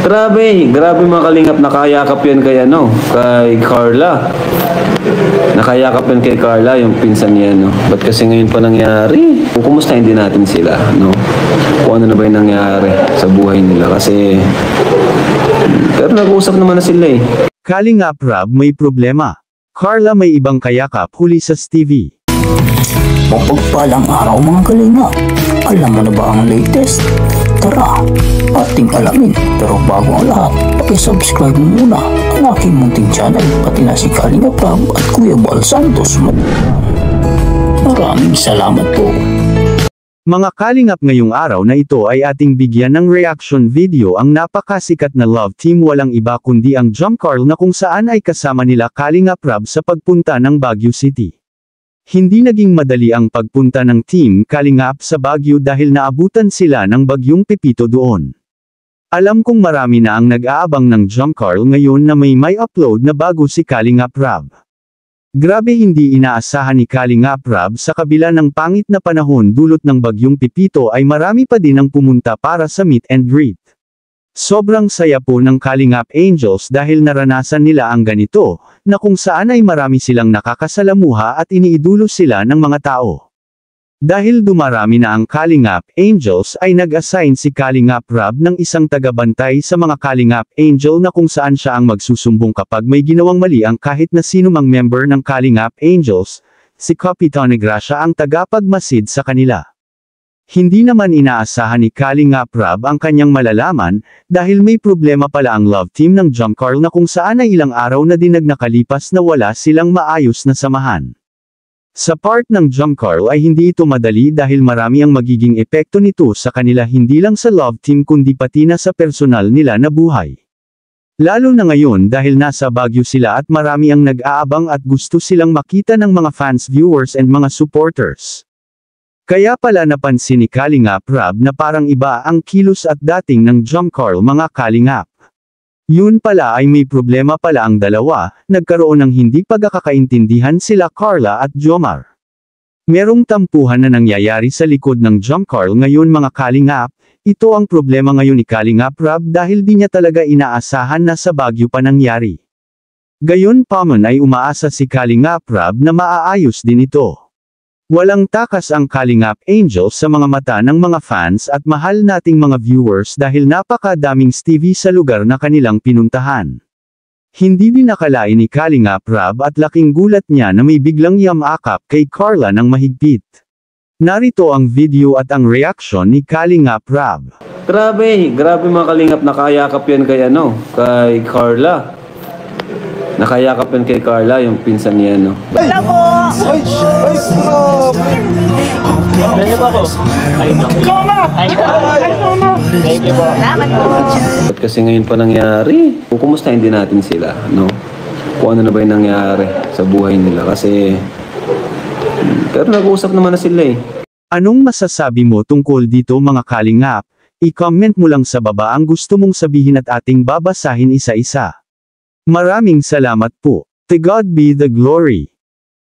Grabe, grabe mga kalingap, nakayakap yan kay kay Carla. Nakayakap yan kay Carla, yung pinsan niya, no? Ba't kasi ngayon pa nangyari? Kumustahin din natin sila, no? Kung ano na ba yung nangyari sa buhay nila kasi... Pero nag-uusap naman na sila eh. Kalingap Rab may problema. Carla may ibang kayakap huli sa TV. Mapagpalang araw mga kalingap. Alam mo na ba ang latest? Tara, ating alamin. Pero bago ang lahat, pakisubscribe mo muna ang aking munting channel, pati na si Kalingap Rab at Kuya Bal Santos. Maraming salamat po. Mga kalingap, ngayong araw na ito ay ating bigyan ng reaction video ang napakasikat na love team, walang iba kundi ang Jomcarl, na kung saan ay kasama nila Kalingap Rab sa pagpunta ng Baguio City. Hindi naging madali ang pagpunta ng Team Kalingap sa Baguio dahil naabutan sila ng bagyong Pepito doon. Alam kong marami na ang nag-aabang ng Jomcarl ngayon na may upload na bago si Kalingap Rab. Grabe, hindi inaasahan ni Kalingap Rab sa kabila ng pangit na panahon dulot ng bagyong Pepito ay marami pa din ang pumunta para sa meet and greet. Sobrang saya po ng Kalingap Angels dahil naranasan nila ang ganito, na kung saan ay marami silang nakakasalamuha at iniidolo sila ng mga tao. Dahil dumarami na ang Kalingap Angels ay nag-assign si Kalingap Rab ng isang tagabantay sa mga Kalingap Angel na kung saan siya ang magsusumbong kapag may ginawang mali ang kahit na sino mang member ng Kalingap Angels. Si Kapitan Negracia ang tagapagmasid sa kanila. Hindi naman inaasahan ni Kalingap Rab ang kanyang malalaman, dahil may problema pala ang love team ng Jomcarl na kung saan ay ilang araw na din nakalipas na wala silang maayos na samahan. Sa part ng Jomcarl ay hindi ito madali dahil marami ang magiging epekto nito sa kanila, hindi lang sa love team kundi pati na sa personal nila na buhay. Lalo na ngayon dahil nasa Baguio sila at marami ang nag-aabang at gusto silang makita ng mga fans, viewers and mga supporters. Kaya pala napansin ni Kalingap Rab na parang iba ang kilos at dating ng Jomcarl, mga kalingap. Yun pala ay may problema pala ang dalawa, nagkaroon ng hindi pagkakaintindihan sila Carla at Jomar. Merong tampuhan na nangyayari sa likod ng Jomcarl ngayon mga kalingap, ito ang problema ngayon ni Kalingap Rab dahil di niya talaga inaasahan na sa Baguio pa nangyari. Gayon pa man ay umaasa si Kalingap Rab na maaayos din ito. Walang takas ang Kalingap Angels sa mga mata ng mga fans at mahal nating mga viewers dahil napakadaming TV sa lugar na kanilang pinuntahan. Hindi din nakalain ni Kalingap Rab at laking gulat niya na may biglang yamakap kay Carla ng mahigpit. Narito ang video at ang reaction ni Kalingap Rab. Grabe, grabe mga kalingap, nakayakap yan kay kay Carla. Nakayakap yan kay Carla, yung pinsan niya, no? Wala po! Ay, bro! Ganyan ba po? Ay, Koma! Ay, Koma! Thank you po. Salamat po. Ba't kasi ngayon pa nangyari? Kumustahin din natin sila, no? Kung ano na ba yung nangyari sa buhay nila kasi... Pero nag-uusap naman na sila eh. Anong masasabi mo tungkol dito mga kalingap? I-comment mo lang sa baba ang gusto mong sabihin at ating babasahin isa-isa. Maraming salamat po. To God be the glory.